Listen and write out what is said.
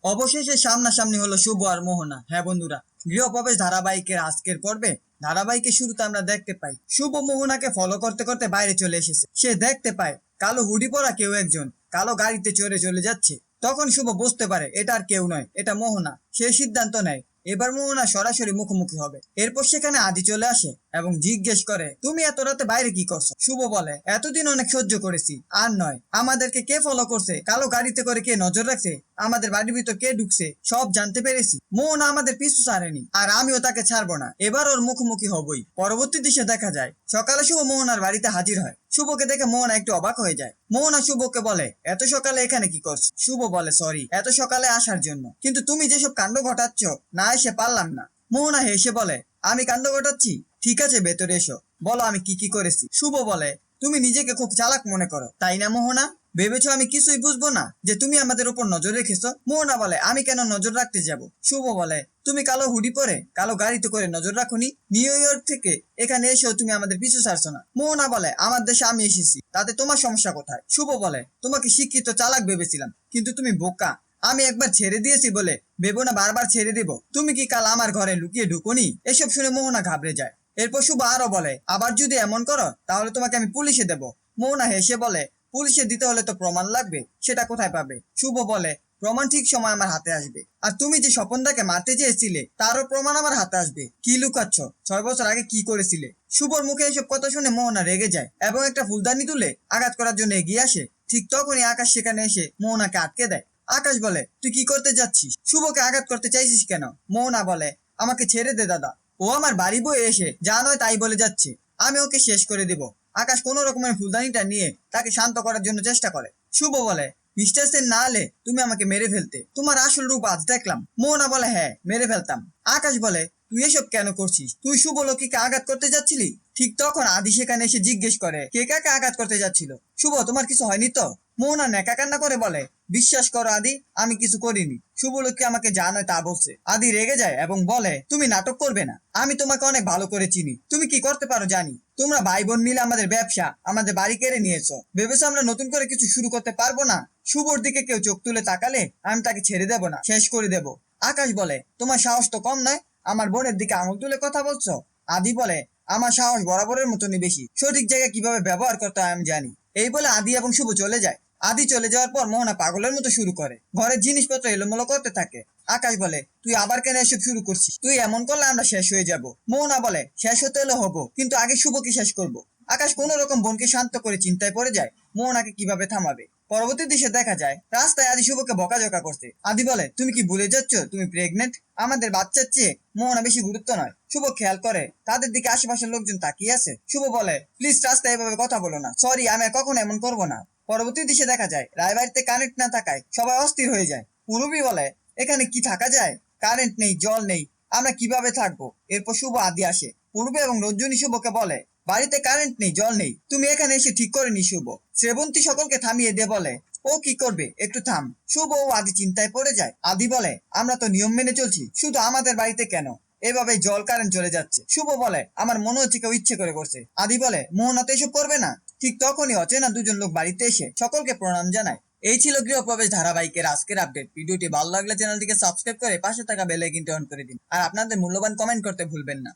অবশেষে সামনাসামনি হলো শুভ আর মোহনা। হ্যাঁ বন্ধুরা, গৃহপ্রবেশ ধারাবাহিকের আজকের পর্বে ধারাবাহিকের শুরুতে আমরা দেখতে পাই শুভ মোহনাকে ফলো করতে করতে বাইরে চলে এসেছে। সে দেখতে পায় কালো হুডি পরা কেউ একজন কালো গাড়িতে চড়ে চলে যাচ্ছে। তখন শুভ বুঝতে পারে এটা আর কেউ নয়, এটা মোহনা। সে সিদ্ধান্ত নেয় এবার মোহনা সরাসরি মুখোমুখি হবে। এরপর সেখানে আদি চলে আসে এবং জিজ্ঞেস করে, তুমি এত রাতে বাইরে কি করছো? শুভ বলে, এতদিন অনেক সহ্য করেছি, আর নয়। আমাদেরকে কে ফলো করছে, কালো গাড়িতে করে কে নজর রাখছে, আমাদের বাড়ির ভিতর কে ঢুকছে, সব জানতে পেরেছি। মোহনা আমাদের পিছু ছাড়েনি, আর আমিও তাকে ছাড়বো না। এবার ওর মুখোমুখি হবই। পরবর্তী দৃশ্যে দেখা যায় সকালে শুভ মোহনার বাড়িতে হাজির হয়। শুভকে দেখে মোহনা একটু অবাক হয়ে যায়। মোহনা শুভকে বলে, এত সকালে এখানে কি করছো? শুভ বলে, সরি এত সকালে আসার জন্য, কিন্তু তুমি যেসব কাণ্ড ঘটাচ্ছ না এসে পারলাম না। মোহনা হেসে বলে, আমি কাণ্ড ঘটাচ্ছি? ঠিক আছে, ভেতরে এসো, বলো আমি কি কি করেছি। শুভ বলে, তুমি নিজেকে খুব চালাক মনে করো তাই না মোহনা? ভেবেছো আমি কিছুই বুঝবো না যে তুমি আমাদের উপর নজর রেখেছো? মোহনা বলে, আমি কেন নজর রাখতে যাব? শুভ বলে, তুমি কালো হুডি পরে কালো গাড়িতে করে নজর রাখুনি? নিউ ইয়র্ক থেকে এখানে এসেও তুমি আমাদের পিছু ছাড়ছো না। মোহনা বলে, আমার দেশে আমি এসেছি, তাতে তোমার সমস্যা কোথায়? শুভ বলে, তোমাকে শিক্ষিত চালাক ভেবেছিলাম, কিন্তু তুমি বোকা। আমি একবার ছেড়ে দিয়েছি বলে ভেবো না বারবার ছেড়ে দেব। তুমি কি কাল আমার ঘরে লুকিয়ে ঢুকুনি? এসব শুনে মোহনা ঘাবড়ে যায়। এরপর শুভ আরো বলে, আবার যদি এমন করো তাহলে তোমাকে আমি পুলিশে দেব। মোহনা হেসে বলে, পুলিশে দিতে হলে তো প্রমাণ লাগবে, সেটা কোথায় পাবে? শুভ বলে, প্রমাণ ঠিক সময় আমার হাতে আসবে। আর তুমি যে স্বপনদাকে মারতে চেয়েছিলে তারও প্রমাণ আমার হাতে আসবে। কি লুকাচ্ছ? 6 বছর আগে কি করেছিলে? শুভর মুখে এসব কথা শুনে মোহনা রেগে যায় এবং একটা ফুলদানি তুলে আঘাত করার জন্য এগিয়ে আসে। ঠিক তখনই আকাশ সেখানে এসে মোহনাকে আটকে দেয়। আকাশ বলে, তুই কি করতে যাচ্ছিস? শুভকে আঘাত করতে চাইছিস কেন? মোহনা বলে, আমাকে ছেড়ে দে দাদা, ও আমার বাড়ি বয়ে এসে যা নয় তাই বলে যাচ্ছে, আমি ওকে শেষ করে দিব। আকাশ কোন রকমের ফুলদানিটা নিয়ে তাকে শান্ত করার জন্য চেষ্টা করে। শুভ বলে, মিস্টার সেন না হলে তুমি আমাকে মেরে ফেলতে, তোমার আসল রূপ আজ দেখলাম। মোহনা বলে, হ্যাঁ মেরে ফেলতাম। আকাশ বলে, তুই এসব কেন করছিস? তুই শুভ লোকিকে আঘাত করতে যাচ্ছিলি? ঠিক তখন আদি সেখানে এসে জিজ্ঞেস করে, কে কাকে আঘাত করতে যাচ্ছিল? শুভ, তোমার কিছু হয়নি তো? মোহনা নেকা কান্না করে বলে, বিশ্বাস করো আদি, আমি কিছু করিনি। শুভলক্ষ্মী আমাকে যা নয় তা বলছে। আদি রেগে যায় এবং বলে, তুমি নাটক করবে না, আমি তোমাকে অনেক ভালো করে চিনি, তুমি কি করতে পারো জানি। তোমরা ভাই বোন মিলে আমাদের ব্যবসা, আমাদের বাড়ি কেড়ে নিয়েছো, ভেবেছো আমরা নতুন করে কিছু শুরু করতে পারবো না? শুভর দিকে কেউ চোখ তুলে তাকালে আমি তাকে ছেড়ে দেব না, শেষ করে দেব। আকাশ বলে, তোমার সাহস তো কম নয়, আমার বোনের দিকে আঙুল তুলে কথা বলছো। আদি বলে, আমার সাহস বরাবরের মতনই বেশি, সঠিক জায়গায় কিভাবে ব্যবহার করতে হয় আমি জানি। এই বলে আদি এবং শুভ চলে যায়। আদি চলে যাওয়ার পর মোহনা পাগলের মতো শুরু করে ঘরের জিনিসপত্র এলোমেলো করতে থাকে। আকাশ বলে, তুই আবার কেন এসব শুরু করছিস? তুই এমন করলে আমরা শেষ হয়ে যাব। মোহনা বলে, শেষ হতে এলো হবো, কিন্তু আগে শুভকে শেষ করব। আকাশ কোন রকম বোনকে শান্ত করে চিন্তায় পড়ে যায় মোহনাকে কিভাবে থামাবে। পরবর্তী দৃশ্যে দেখা যায় রাস্তায় আদি শুভকে বকাঝকা করছে। আদি বলে, তুমি কি ভুলে যাচ্ছ তুমি প্রেগনেন্ট? আমাদের বাচ্চার চেয়ে মোহনা বেশি গুরুত্ব নয়। শুভ খেয়াল করে তাদের দিকে আশেপাশের লোকজন তাকিয়ে আছে। শুভ বলে, প্লিজ রাস্তায় এভাবে কথা বলো না, সরি আমি আর কখনো এমন করবো না। পরবর্তী দৃশ্যে দেখা যায় রায়বাড়িতে কারেন্ট না থাকায় সবাই অস্থির হয়ে যায়। পূরবী বলে, এখানে কি থাকা যায়? কারেন্ট নেই, জল নেই, আমরা কিভাবে থাকবো? এরপর শুভ আদি আসে। পূর্বে এবং রঞ্জনী শুভকে বলে, বাড়িতে কারেন্ট নেই, জল নেই, তুমি এখানে এসে ঠিক করে নি শুভ। শ্রেবন্তী সকলকে থামিয়ে দিয়ে বলে, ও কি করবে, একটু থাম। শুভ ও আদি চিন্তায় পড়ে যায়। আদি বলে, আমরা তো নিয়ম মেনে চলছি, শুধু আমাদের বাড়িতে কেন এভাবে জল কারেন্ট চলে যাচ্ছে? শুভ বলে, আমার মনে হচ্ছে কেউ ইচ্ছে করে করছে। আদি বলে, মোহনা তো এসব করবে না। ঠিক তখনই অচেনা দুজন লোক বাড়িতে এসে সকলকে প্রণাম জানায়। এই ছিল গৃহপ্রবেশ ধারাবাহিকের আজকের আপডেট। ভিডিওটি ভালো লাগলে চ্যানেলটিকে সাবস্ক্রাইব করে পাশে থাকা বেল আইকনটি অন করে দিন, আর আপনাদের মূল্যবান কমেন্ট করতে ভুলবেন না।